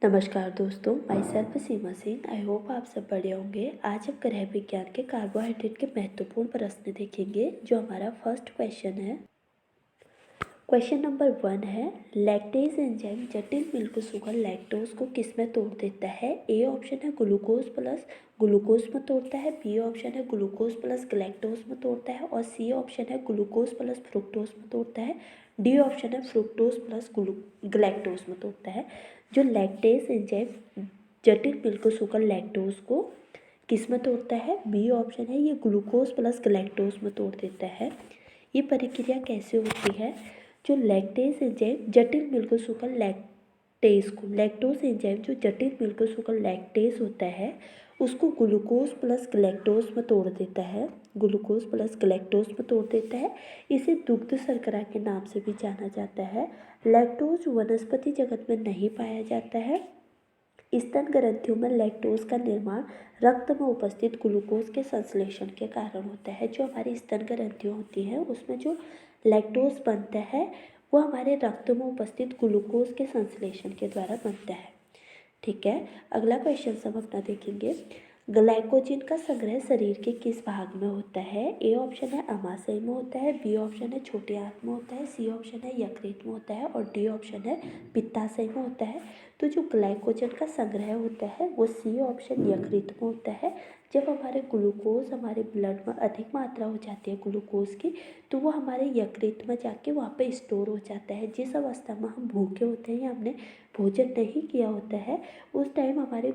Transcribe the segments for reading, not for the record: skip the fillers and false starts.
नमस्कार दोस्तों, my self Seema Singh. I hope आप सब बढ़िया होंगे। आज हम ग्रह विज्ञान के कार्बोहाइड्रेट के महत्वपूर्ण प्रश्न देखेंगे। जो हमारा फर्स्ट क्वेश्चन है, क्वेश्चन नंबर 1 है, लैक्टेज एंजाइम जटिल मिल्क शुगर लैक्टोज को किस में तोड़ देता है? ए ऑप्शन है ग्लूकोज प्लस ग्लूकोज में तोड़ता है, बी ऑप्शन है ग्लूकोज प्लस गलैक्टोज में तोड़ता है और सी ऑप्शन है ग्लूकोज प्लस फ्रुक्टोज में तोड़ता है, डी ऑप्शन है फ्रुक्टोज प्लस गलैक्टोज में तोड़ता है। जो लैक्टेज एंजाइम जटिल मिल्क शुगर लैक्टोज को किस में तोड़ता है? बी ऑप्शन है ये ग्लूकोज प्लस गलैक्टोज में तोड़ देता है। ये प्रक्रिया कैसे होती है? जो लैक्टेज एंजाइम जटिल मिल्क शुगर लैक्टेज को लैक्टोज एंजाइम जो जटिल मिल्क शुगर लैक्टेज होता है उसको ग्लूकोज प्लस गलैक्टोज में तोड़ देता है। ग्लूकोज प्लस गलैक्टोज में तोड़ देता है। इसे दुग्ध शर्करा के नाम से भी जाना जाता है। लैक्टोज वनस्पति जगत में नहीं पाया जाता है। स्तन ग्रंथियों में लैक्टोज का निर्माण रक्त में उपस्थित ग्लूकोज के संश्लेषण के कारण होता है। जो हमारी स्तन ग्रंथियाँ होती हैं उसमें जो लैक्टोज बनता है वो हमारे रक्त में उपस्थित ग्लूकोज के संश्लेषण के द्वारा बनता है। ठीक है, अगला क्वेश्चन हम अपना देखेंगे। ग्लाइकोजन का संग्रह शरीर के किस भाग में होता है? ए ऑप्शन है अमाशय में होता है, बी ऑप्शन है छोटे आंत में होता है, सी ऑप्शन है यकृत में होता है और डी ऑप्शन है पित्ताशय में होता है। तो जो ग्लाइकोजन का संग्रह होता है वो सी ऑप्शन यकृत में होता है। जब हमारे ग्लूकोज हमारे ब्लड में अधिक मात्रा हो जाती है ग्लूकोज की तो वो हमारे यकृत में जाके वहाँ पे स्टोर हो जाता है। जिस अवस्था में हम भूखे होते हैं या हमने भोजन नहीं किया होता है उस टाइम हमारे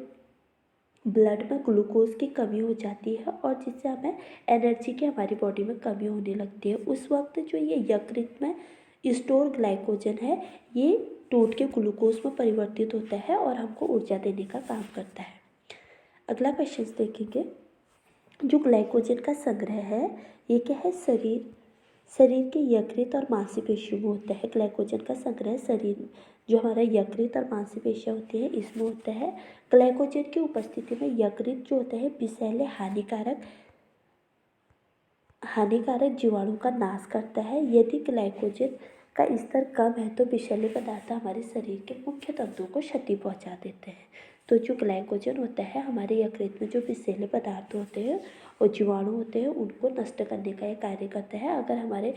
ब्लड में ग्लूकोज की कमी हो जाती है और जिससे हमें एनर्जी की हमारी बॉडी में कमी होने लगती है। उस वक्त जो ये यकृत में स्टोर ग्लाइकोजन है ये टूट के ग्लूकोज में परिवर्तित होता है और हमको ऊर्जा देने का काम करता है। अगला क्वेश्चन देखेंगे। जो ग्लाइकोजन का संग्रह है ये क्या है? शरीर के यकृत और मांसपेशियों में होता है। ग्लाइकोजन का संग्रह शरीर जो हमारा यकृत और मांसपेशियाँ होती है इसमें होता है। ग्लाइकोजन की उपस्थिति में यकृत जो होता है विषैले हानिकारक जीवाणु का नाश करता है। यदि ग्लाइकोजन का स्तर कम है तो विषैले पदार्थ हमारे शरीर के मुख्य तंतुओं को क्षति पहुंचा देते हैं। तो जो ग्लाइकोजन होता है हमारे यकृत में जो विषैले पदार्थ होते हैं और जीवाणु होते हैं उनको नष्ट करने का ये कार्य करता है। अगर हमारे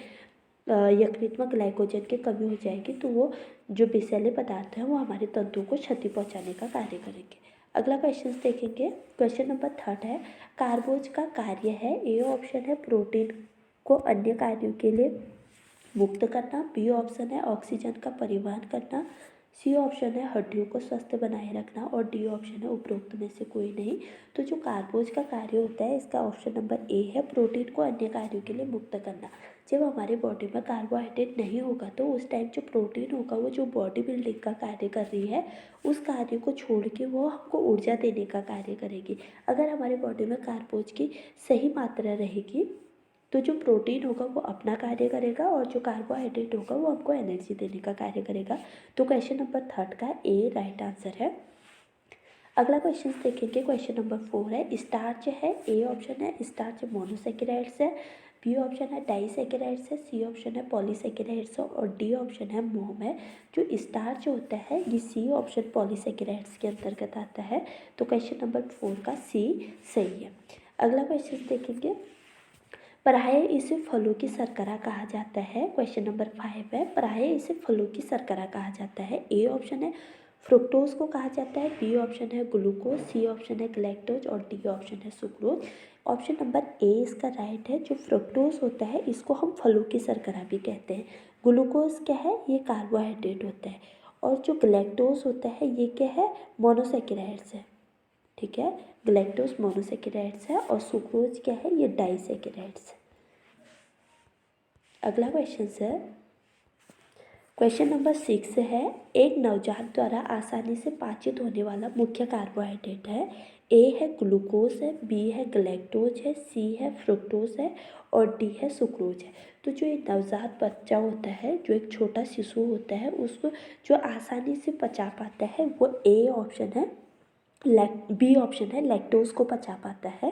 यकृत में ग्लाइकोजन की कमी हो जाएगी तो वो जो विषैले पदार्थ हैं वो हमारे तंतुओं को क्षति पहुंचाने का कार्य करेंगे। अगला क्वेश्चन देखेंगे। क्वेश्चन नंबर 3 है, कार्बोज का कार्य है। ए ऑप्शन है प्रोटीन को अन्य कार्यों के लिए मुक्त करना, बी ऑप्शन है ऑक्सीजन का परिवहन करना, सी ऑप्शन है हड्डियों को स्वस्थ बनाए रखना और डी ऑप्शन है उपरोक्त में से कोई नहीं। तो जो कार्बोज का कार्य होता है इसका ऑप्शन नंबर ए है प्रोटीन को अन्य कार्यों के लिए मुक्त करना। जब हमारे बॉडी में कार्बोहाइड्रेट नहीं होगा तो उस टाइम जो प्रोटीन होगा वो जो बॉडी बिल्डिंग का कार्य कर रही है उस कार्य को छोड़ के वो हमको ऊर्जा देने का कार्य करेगी। अगर हमारे बॉडी में कार्बोज की सही मात्रा रहेगी तो जो प्रोटीन होगा वो अपना कार्य करेगा और जो कार्बोहाइड्रेट होगा वो हमको एनर्जी देने का कार्य करेगा। तो क्वेश्चन नंबर 3 का ए राइट आंसर है। अगला क्वेश्चन देखेंगे। क्वेश्चन नंबर 4 है, स्टार्च है। ए ऑप्शन है स्टार्च मोनोसेकेराइड्स है, बी ऑप्शन है डाइसेकेराइड्स है, सी ऑप्शन है पॉलीसेकेराइड्स है और डी ऑप्शन है मोम है। जो स्टार्च होता है ये सी ऑप्शन पॉलीसेकेराइड्स के अंतर्गत आता है। तो क्वेश्चन नंबर 4 का सी सही है। अगला क्वेश्चन देखेंगे। प्रायः इसे फलों की शर्करा कहा जाता है। क्वेश्चन नंबर 5 है, प्रायः इसे फलों की शर्करा कहा जाता है। ए ऑप्शन है फ्रुक्टोज को कहा जाता है, बी ऑप्शन है ग्लूकोज, सी ऑप्शन है गलैक्टोज और डी ऑप्शन है सुक्रोज। ऑप्शन नंबर ए इसका राइट है। जो फ्रुक्टोज होता है इसको हम फलों की शर्करा भी कहते हैं। ग्लूकोज क्या है? ये कार्बोहाइड्रेट होता है और जो गलैक्टोज होता है ये क्या है? मोनोसेकेराइड्स है। ठीक है, गलैक्टोज मोनोसेकेराइड्स है और सुक्रोज क्या है? ये डाइसेकेराइड्स है। अगला क्वेश्चन है, क्वेश्चन नंबर 6 है, एक नवजात द्वारा आसानी से पाचित होने वाला मुख्य कार्बोहाइड्रेट है। ए है ग्लूकोज है, बी है गलैक्टोज है, सी है फ्रुक्टोज है और डी है सुक्रोज है। तो जो एक नवजात बच्चा होता है जो एक छोटा शिशु होता है उसको जो आसानी से पचा पाता है वो ए ऑप्शन है बी ऑप्शन है लैक्टोज को पचा पाता है।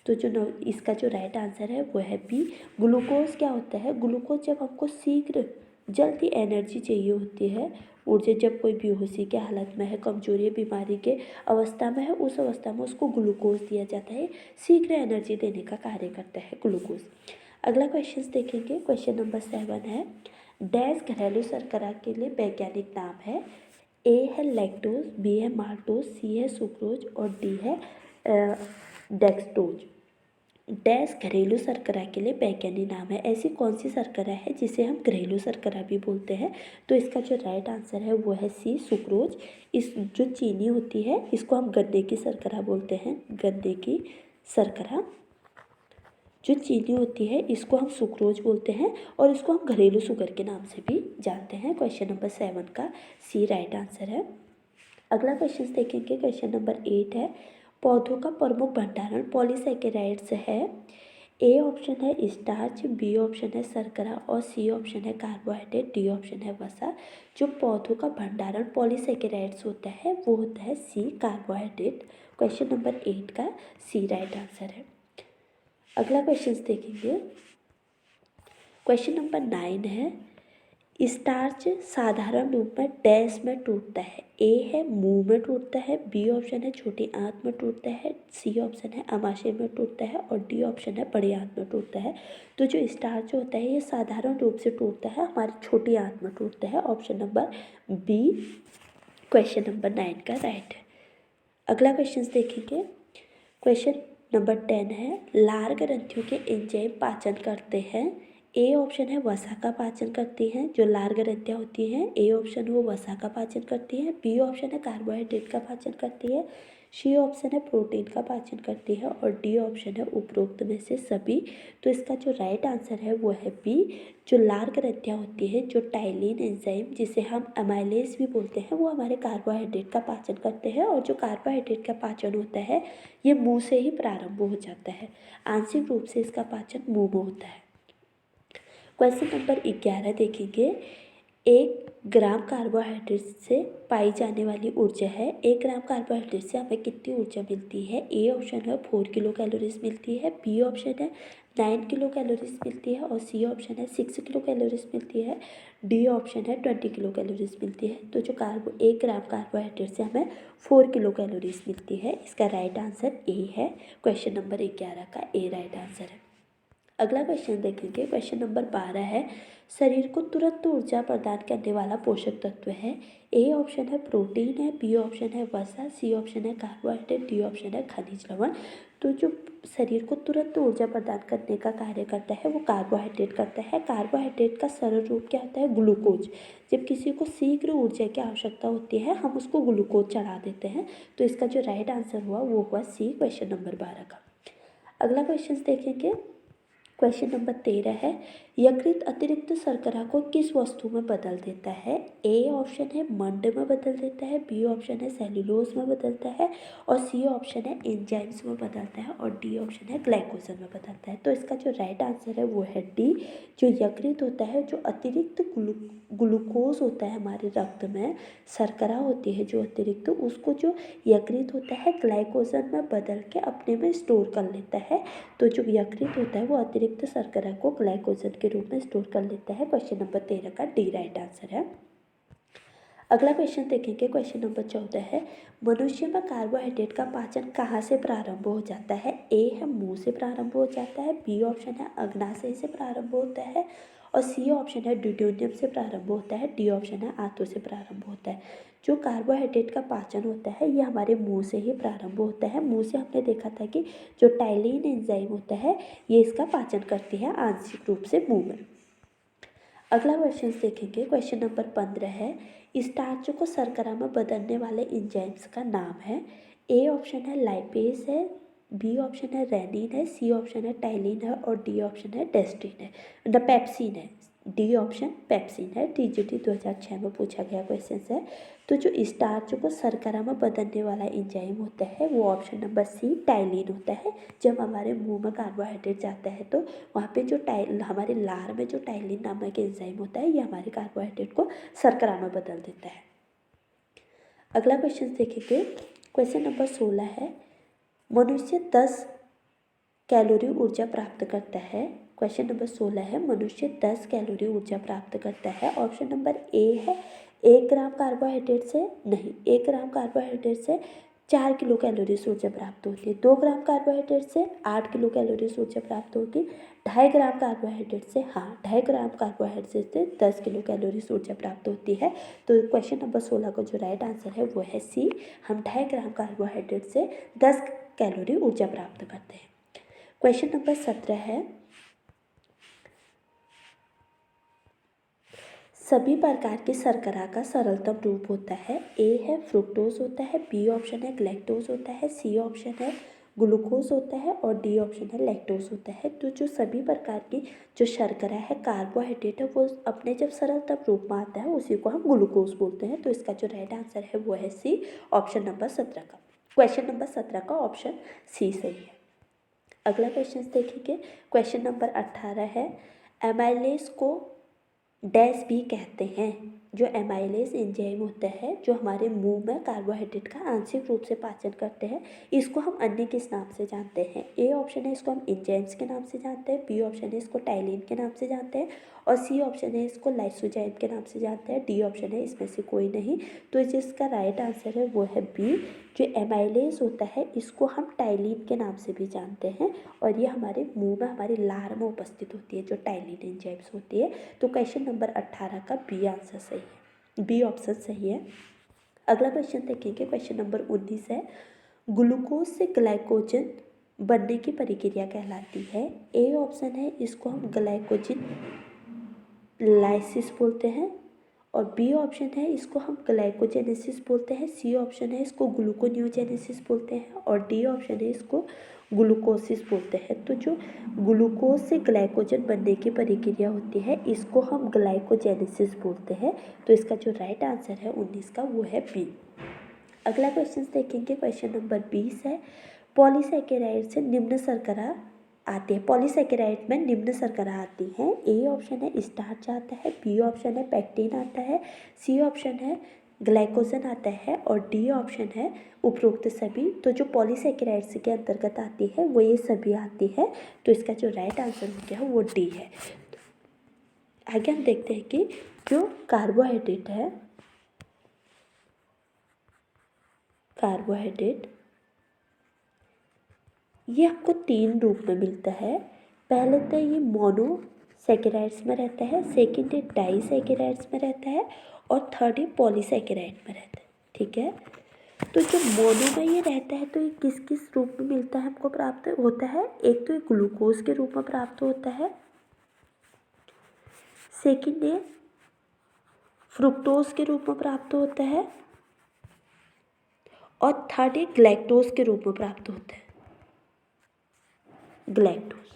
तो जो इसका जो राइट आंसर है वो है बी। ग्लूकोज क्या होता है? ग्लूकोज जब हमको शीघ्र जल्दी एनर्जी चाहिए होती है ऊर्जा जब कोई बेहोशी के हालत में है, कमजोरी, बीमारी के अवस्था में है, उस अवस्था में उसको ग्लूकोज दिया जाता है। शीघ्र एनर्जी देने का कार्य करता है ग्लूकोज। अगला क्वेश्चन देखेंगे। क्वेश्चन नंबर 7 है, डैश घरेलू शर्करा के लिए वैज्ञानिक नाम है। ए है लैक्टोज, बी है माल्टोज, सी है सुक्रोज और डी है डेक्सट्रोज। डैश घरेलू शर्करा के लिए वैज्ञानिक नाम है। ऐसी कौन सी शर्करा है जिसे हम घरेलू शर्करा भी बोलते हैं? तो इसका जो राइट आंसर है वो है सी, सुक्रोज। इस जो चीनी होती है इसको हम गन्ने की शर्करा बोलते हैं। गन्ने की शर्करा जो चीनी होती है इसको हम सुक्रोज बोलते हैं और इसको हम घरेलू शुगर के नाम से भी जानते हैं। क्वेश्चन नंबर 7 का सी राइट आंसर है। अगला क्वेश्चन देखेंगे। क्वेश्चन नंबर 8 है, पौधों का प्रमुख भंडारण पॉलीसेकेराइड्स है। ए ऑप्शन है स्टार्च, बी ऑप्शन है शर्करा और सी ऑप्शन है कार्बोहाइड्रेट, डी ऑप्शन है वसा। जो पौधों का भंडारण पॉलीसेकेराइड्स होता है वो होता है सी, कार्बोहाइड्रेट। क्वेश्चन नंबर 8 का सी राइट आंसर है। अगला क्वेश्चन देखेंगे। क्वेश्चन नंबर 9 है, स्टार्च साधारण रूप में डैश में टूटता है। ए है मुंह में टूटता है, बी ऑप्शन है छोटी आंत में टूटता है, सी ऑप्शन है अमाशय में टूटता है और डी ऑप्शन है बड़ी आंत में टूटता है। तो जो स्टार्च होता है ये साधारण रूप से टूटता है, हमारी छोटी आंत में टूटता है। Option number B question number 9 का राइट है। अगला क्वेश्चन देखेंगे। क्वेश्चन नंबर 10 है, लार ग्रंथियों के एंजाइम पाचन करते हैं। ए ऑप्शन है वसा का पाचन करती हैं। जो लार ग्रंथियाँ होती हैं ए ऑप्शन वो वसा का पाचन करती हैं, बी ऑप्शन है कार्बोहाइड्रेट का पाचन करती है, सी ऑप्शन है प्रोटीन का पाचन करती है और डी ऑप्शन है उपरोक्त में से सभी। तो इसका जो राइट आंसर है वो है बी। जो लार ग्रंथियाँ होती हैं, जो टाइलिन एंजाइम जिसे हम अमाइलेज भी बोलते हैं, वो हमारे कार्बोहाइड्रेट का पाचन करते हैं। और जो कार्बोहाइड्रेट का पाचन होता है ये मुंह से ही प्रारंभ हो जाता है। आंशिक रूप से इसका पाचन मुंह में होता है। क्वेश्चन नंबर 11 देखेंगे। 1 ग्राम कार्बोहाइड्रेट से पाई जाने वाली ऊर्जा है। 1 ग्राम कार्बोहाइड्रेट से हमें कितनी ऊर्जा मिलती है? ए ऑप्शन है 4 किलो कैलोरीज मिलती है, बी ऑप्शन है 9 किलो कैलोरीज मिलती है और सी ऑप्शन है 6 किलो कैलोरीज मिलती है, डी ऑप्शन है 20 किलो कैलोरीज मिलती है। तो जो 1 ग्राम कार्बोहाइड्रेट से हमें 4 किलो कैलोरीज मिलती है। इसका राइट आंसर ए है। क्वेश्चन नंबर 11 का ए राइट आंसर है। अगला क्वेश्चन देखेंगे। क्वेश्चन नंबर 12 है, शरीर को तुरंत ऊर्जा प्रदान करने वाला पोषक तत्व है। ए ऑप्शन है प्रोटीन है, बी ऑप्शन है वसा, सी ऑप्शन है कार्बोहाइड्रेट, डी ऑप्शन है खनिज लवण। तो जो शरीर को तुरंत ऊर्जा प्रदान करने का कार्य करता है वो कार्बोहाइड्रेट करता है। कार्बोहाइड्रेट का सरल रूप क्या होता है? ग्लूकोज। जब किसी को शीघ्र ऊर्जा की आवश्यकता होती है हम उसको ग्लूकोज चढ़ा देते हैं। तो इसका जो राइट आंसर हुआ वो हुआ सी, क्वेश्चन नंबर 12 का। अगला क्वेश्चन देखेंगे। क्वेश्चन नंबर 13 है, यकृत अतिरिक्त शर्करा को किस वस्तु में बदल देता है? ए ऑप्शन है मंड में बदल देता है, बी ऑप्शन है सेल्यूलोज में बदलता है और सी ऑप्शन है एंजाइम्स में बदलता है और डी ऑप्शन है ग्लाइकोजन में बदलता है। तो इसका जो राइट आंसर है वो है डी। जो यकृत होता है, जो अतिरिक्त ग्लूकोज होता है हमारे रक्त में, शर्करा होती है जो अतिरिक्त, उसको जो यकृत होता है ग्लाइकोजन में बदल के अपने में स्टोर कर लेता है। तो जो यकृत होता है वो अतिरिक्त शर्करा को ग्लाइकोजन के रूप में स्टोर कर लेता है। क्वेश्चन नंबर 13 का डी राइट आंसर है। अगला क्वेश्चन देखेंगे। क्वेश्चन नंबर 14 है, मनुष्य में कार्बोहाइड्रेट का पाचन कहाँ से प्रारंभ हो जाता है? ए है मुंह से प्रारंभ हो जाता है, बी ऑप्शन है अग्नाशय से प्रारंभ होता है और सी ऑप्शन है ड्यूटेनियम से प्रारंभ होता है, डी ऑप्शन है आंतों से प्रारंभ होता है। जो कार्बोहाइड्रेट का पाचन होता है ये हमारे मुंह से ही प्रारंभ होता है। मुंह से हमने देखा था कि जो टाइलिन एंजाइम होता है ये इसका पाचन करती है आंशिक रूप से मुंह में। अगला क्वेश्चन देखेंगे। क्वेश्चन नंबर 15 है, स्टार्च को शर्करा में बदलने वाले एंजाइम्स का नाम है। ए ऑप्शन है लाइपेज है, बी ऑप्शन है रेनिन है, सी ऑप्शन है टाइलिन है और डी ऑप्शन है डेस्टिन है, पेप्सिन है। डी ऑप्शन पेप्सिन है। टीजीटी 2006 में पूछा गया क्वेश्चन है। तो जो स्टार्च को शर्करा में बदलने वाला एंजाइम होता है वो ऑप्शन नंबर सी टाइलिन होता है। जब हमारे मुंह में कार्बोहाइड्रेट जाता है तो वहाँ पे जो हमारे लार में जो टाइलिन नामक एंजाइम होता है ये हमारे कार्बोहाइड्रेट को शर्करा में बदल देता है। अगला क्वेश्चन देखेंगे। क्वेश्चन नंबर 16 है, मनुष्य 10 कैलोरी ऊर्जा प्राप्त करता है। क्वेश्चन नंबर 16 है, मनुष्य 10 कैलोरी ऊर्जा प्राप्त करता है। ऑप्शन नंबर ए है 1 ग्राम कार्बोहाइड्रेट से नहीं, 1 ग्राम कार्बोहाइड्रेट से 4 किलो कैलोरीज ऊर्जा प्राप्त होती है। 2 ग्राम कार्बोहाइड्रेट से 8 किलो कैलोरीज ऊर्जा प्राप्त होगी। 2.5 ग्राम कार्बोहाइड्रेट से 2.5 ग्राम कार्बोहाइड्रेट से 10 किलो कैलोरीज ऊर्जा प्राप्त होती है। तो क्वेश्चन नंबर 16 का जो राइट आंसर है वो है सी। हम 2.5 ग्राम कार्बोहाइड्रेट से 10 कैलोरी ऊर्जा प्राप्त करते हैं। क्वेश्चन नंबर 17 है, सभी प्रकार के शर्करा का सरलतम रूप होता है। ए है फ्रुक्टोज होता है, बी ऑप्शन है ग्लैक्टोज होता है, सी ऑप्शन है ग्लूकोज होता है और डी ऑप्शन है लैक्टोज होता है। तो जो सभी प्रकार की जो शर्करा है, कार्बोहाइड्रेट है, वो अपने जब सरलतम रूप में आता है उसी को हम ग्लूकोज बोलते हैं। तो इसका जो राइट आंसर है वो है सी, ऑप्शन नंबर 17 का। क्वेश्चन नंबर 17 का ऑप्शन सी सही है। अगला क्वेश्चन देखेंगे। क्वेश्चन नंबर 18 है, एमाइलेज को डैश भी कहते हैं। जो एमाइलेज एंजाइम होता है जो हमारे मुंह में कार्बोहाइड्रेट का आंशिक रूप से पाचन करते हैं, इसको हम अन्य किस नाम से जानते हैं। ए ऑप्शन है इसको हम एंजाइम्स के नाम से जानते हैं, बी ऑप्शन है इसको टाइलिन के नाम से जानते हैं और सी ऑप्शन है इसको लाइसोजाइम के नाम से जानते हैं, डी ऑप्शन है इसमें से कोई नहीं। तो जिसका राइट आंसर है वो है बी। जो एमाइलेज होता है इसको हम टाइलिन के नाम से भी जानते हैं और ये हमारे मुंह में हमारी लार में उपस्थित होती है, जो टाइलिन एंजाइम्स होती है। तो क्वेश्चन नंबर 18 का बी आंसर सही है, बी ऑप्शन सही है। अगला क्वेश्चन देखेंगे। क्वेश्चन नंबर 19 है, ग्लूकोज से ग्लाइकोजन बनने की प्रक्रिया कहलाती है। ए ऑप्शन है इसको हम ग्लाइकोजन लाइसिस बोलते हैं और बी ऑप्शन है इसको हम ग्लाइकोजेनेसिस बोलते हैं, सी ऑप्शन है इसको ग्लूकोनियोजेनेसिस बोलते हैं और डी ऑप्शन है इसको ग्लूकोसिस बोलते हैं। तो जो ग्लूकोज से ग्लाइकोजन बनने की प्रक्रिया होती है इसको हम ग्लाइकोजेनेसिस बोलते हैं। तो इसका जो राइट आंसर है 19 का वो है बी। अगला क्वेश्चन देखेंगे। क्वेश्चन नंबर 20 है, पॉलीसैकेराइड से निम्न शर्करा आती है। पॉलीसैकेराइड में निम्न शर्करा आती है। ए ऑप्शन है स्टार्च आता है, बी ऑप्शन है पैक्टिन आता है, सी ऑप्शन है ग्लाइकोजन आता है और डी ऑप्शन है उपरोक्त सभी। तो जो पॉलीसैकेराइड्स के अंतर्गत आती है वो ये सभी आती है। तो इसका जो राइट आंसर हो गया वो डी है। आगे हम देखते हैं कि जो कार्बोहाइड्रेट है, कार्बोहाइड्रेट ये हमको 3 रूप में मिलता है। पहले तो ये मोनोसैकेराइड्स में रहता है, सेकंड है डाइसैकेराइड्स में रहता है और थर्ड है पॉलीसैकेराइड में रहता है। ठीक है, तो जो मोनो में ये रहता है तो ये किस किस रूप में मिलता है हमको प्राप्त होता है। एक तो ये ग्लूकोज के रूप में प्राप्त होता है, सेकंड है फ्रुक्टोज के रूप में प्राप्त होता है और थर्ड है ग्लैक्टोज के रूप में प्राप्त होता है, ग्लैक्टोज।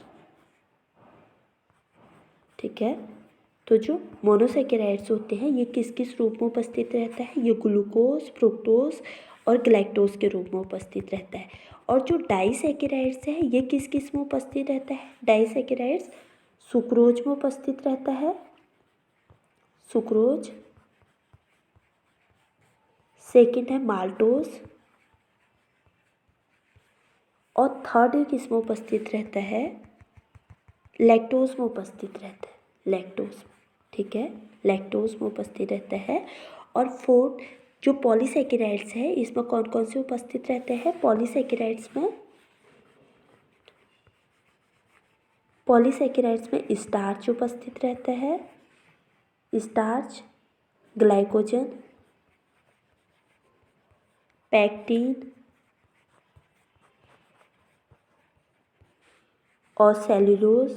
ठीक है, तो जो मोनोसैकेराइड्स होते हैं ये किस किस रूप में उपस्थित रहता है, ये ग्लूकोज, फ्रुक्टोज और ग्लैक्टोज के रूप में उपस्थित रहता है। और जो डाइसैकेराइड्स है ये किस किस में उपस्थित रहता है। डाइसैकेराइड्स सुक्रोज में उपस्थित रहता है, सुक्रोज, सेकंड है माल्टोज और थर्ड है किस में उपस्थित रहता है, लैक्टोज में उपस्थित रहता है, लैक्टोज। ठीक है, लैक्टोज में उपस्थित रहता है। और फोर्थ जो पॉलीसैकेराइड्स है इसमें कौन कौन से उपस्थित रहते हैं। पॉलीसैकेराइड्स में स्टार्च उपस्थित रहता है, स्टार्च, ग्लाइकोजन, पैक्टिन और सेल्यूलोज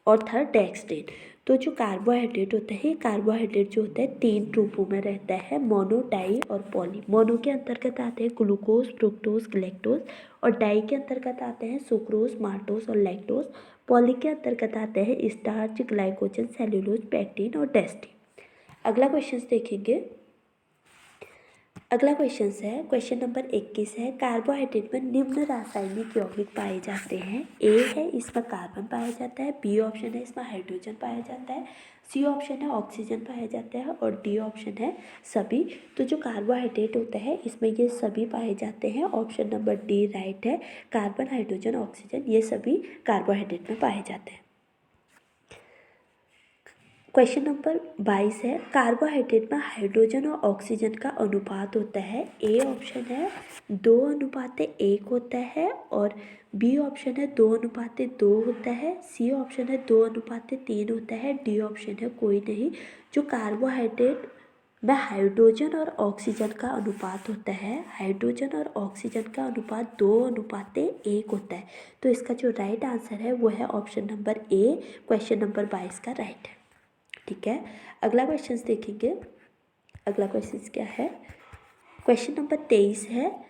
और थर्ड डेक्सट्रिन। तो जो कार्बोहाइड्रेट होता है, कार्बोहाइड्रेट जो होता है 3 रूपों में रहता है, मोनो, डाई और पॉली। मोनो के अंतर्गत आते हैं ग्लूकोज, फ्रुक्टोज, ग्लैक्टोज और डाई के अंतर्गत आते हैं सुक्रोज, माल्टोज और लैक्टोज। पॉली के अंतर्गत आते हैं स्टार्च, ग्लाइकोजन, सेल्यूलोज, पैक्टिन और डेक्सट्रिन। अगला क्वेश्चन देखेंगे। अगला क्वेश्चन है, क्वेश्चन नंबर 21 है, कार्बोहाइड्रेट में निम्न रासायनिक यौगिक पाए जाते हैं। ए है इसमें कार्बन पाया जाता है, बी ऑप्शन है इसमें हाइड्रोजन पाया जाता है, सी ऑप्शन है ऑक्सीजन पाया जाता है और डी ऑप्शन है सभी। तो जो कार्बोहाइड्रेट होता है इसमें ये सभी पाए जाते हैं। ऑप्शन नंबर डी राइट है, कार्बन, हाइड्रोजन, ऑक्सीजन ये सभी कार्बोहाइड्रेट में पाए जाते हैं। क्वेश्चन नंबर 22 है, कार्बोहाइड्रेट में हाइड्रोजन और ऑक्सीजन का अनुपात होता है। ए ऑप्शन है 2:1 होता है, और बी ऑप्शन है 2:2 होता है, सी ऑप्शन है 2:3 होता है, डी ऑप्शन है कोई नहीं। जो कार्बोहाइड्रेट में हाइड्रोजन और ऑक्सीजन का अनुपात होता है, हाइड्रोजन और ऑक्सीजन का अनुपात 2:1 होता है। तो इसका जो राइट आंसर है वो है option number A, question number 22 का राइट है। ठीक है, अगला क्वेश्चन देखेंगे। अगला क्वेश्चन क्या है, क्वेश्चन नंबर 23 है,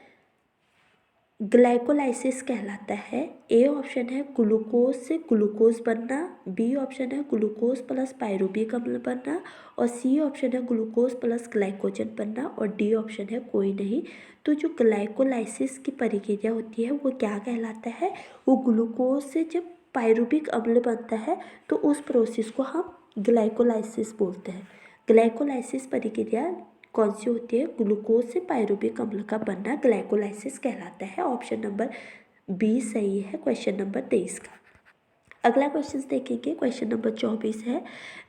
ग्लाइकोलाइसिस कहलाता है। ए ऑप्शन है ग्लूकोज से ग्लूकोज बनना, बी ऑप्शन है ग्लूकोज प्लस पायरुविक अम्ल बनना, और सी ऑप्शन है ग्लूकोज प्लस ग्लाइकोजन बनना, और डी ऑप्शन है कोई नहीं। तो जो ग्लाइकोलाइसिस की प्रक्रिया होती है वो क्या कहलाता है, वो ग्लूकोज से जब पायरुविक अम्ल बनता है तो उस प्रोसेस को हम ग्लाइकोलाइसिस बोलते हैं। ग्लाइकोलाइसिस प्रक्रिया कौन सी होती है, ग्लूकोज से पायरुविक अम्ल का बनना ग्लाइकोलाइसिस कहलाता है। ऑप्शन नंबर बी सही है क्वेश्चन नंबर 23 का। अगला क्वेश्चन देखेंगे, क्वेश्चन नंबर 24 है,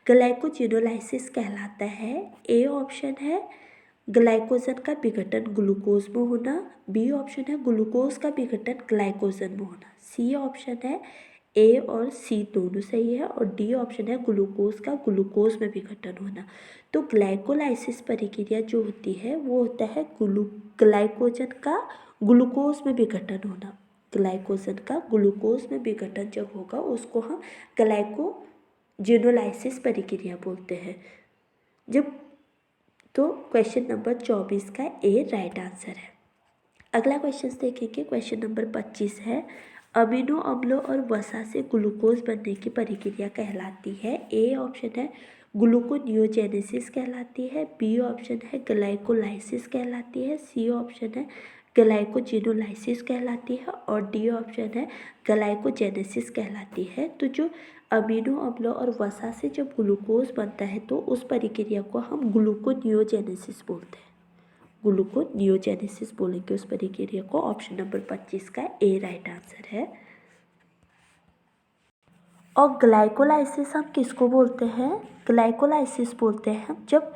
ग्लाइकोजिनोलाइसिस कहलाता है। ए ऑप्शन है ग्लाइकोजन का विघटन ग्लूकोज में होना, बी ऑप्शन है ग्लूकोज का विघटन ग्लाइकोजन में होना, सी ऑप्शन है ए और सी दोनों सही है, और डी ऑप्शन है ग्लूकोज का ग्लूकोज में विघटन होना। तो ग्लाइकोलाइसिस प्रक्रिया जो होती है वो होता है ग्लाइकोजन का ग्लूकोज में विघटन होना। ग्लाइकोजन का ग्लूकोज में विघटन जब होगा उसको हम ग्लाइकोजिनोलाइसिस प्रक्रिया बोलते हैं। जब तो क्वेश्चन नंबर 24 का ए राइट आंसर है। अगला क्वेश्चन देखेंगे, क्वेश्चन नंबर 25 है, अमीनो अम्लों और वसा से ग्लूकोज बनने की प्रक्रिया कहलाती है। ए ऑप्शन है ग्लूकोनियोजेनेसिस कहलाती है, बी ऑप्शन है ग्लाइकोलाइसिस कहलाती है, सी ऑप्शन है ग्लाइकोजिनोलाइसिस कहलाती है, और डी ऑप्शन है ग्लाइकोजेनेसिस कहलाती है। तो जो अमीनो अम्लों और वसा से जब ग्लूकोज बनता है तो उस प्रक्रिया को हम ग्लूकोनियोजेनेसिस बोलते हैं। ग्लूकोनियोजेनेसिस बोलेंगे उस प्रक्रिया को। ऑप्शन नंबर 25 का ए राइट आंसर है। और ग्लाइकोलाइसिस हम किसको बोलते हैं, ग्लाइकोलाइसिस बोलते हैं हम जब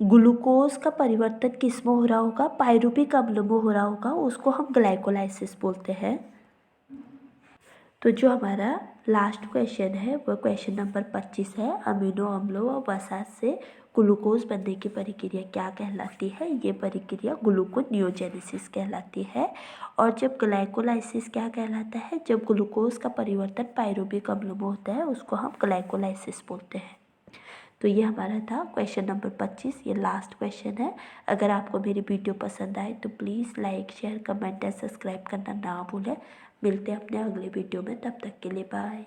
ग्लूकोज का परिवर्तन किस में हो रहा होगा, पायरुविक अम्ल में हो रहा होगा, उसको हम ग्लाइकोलाइसिस बोलते हैं। तो जो हमारा लास्ट क्वेश्चन है वो क्वेश्चन नंबर 25 है, अमीनो अम्लों और वसा से ग्लूकोज बनने की प्रक्रिया क्या कहलाती है, ये प्रक्रिया ग्लूकोनियोजेनेसिस कहलाती है। और जब ग्लाइकोलाइसिस क्या कहलाता है, जब ग्लूकोज का परिवर्तन पायरुविक अम्ल में होता है उसको हम ग्लाइकोलाइसिस बोलते हैं। तो ये हमारा था क्वेश्चन नंबर 25, ये लास्ट क्वेश्चन है। अगर आपको मेरी वीडियो पसंद आए तो please like share comment and subscribe करना ना भूलें। मिलते हैं अपने अगले वीडियो में, तब तक के लिए बाय।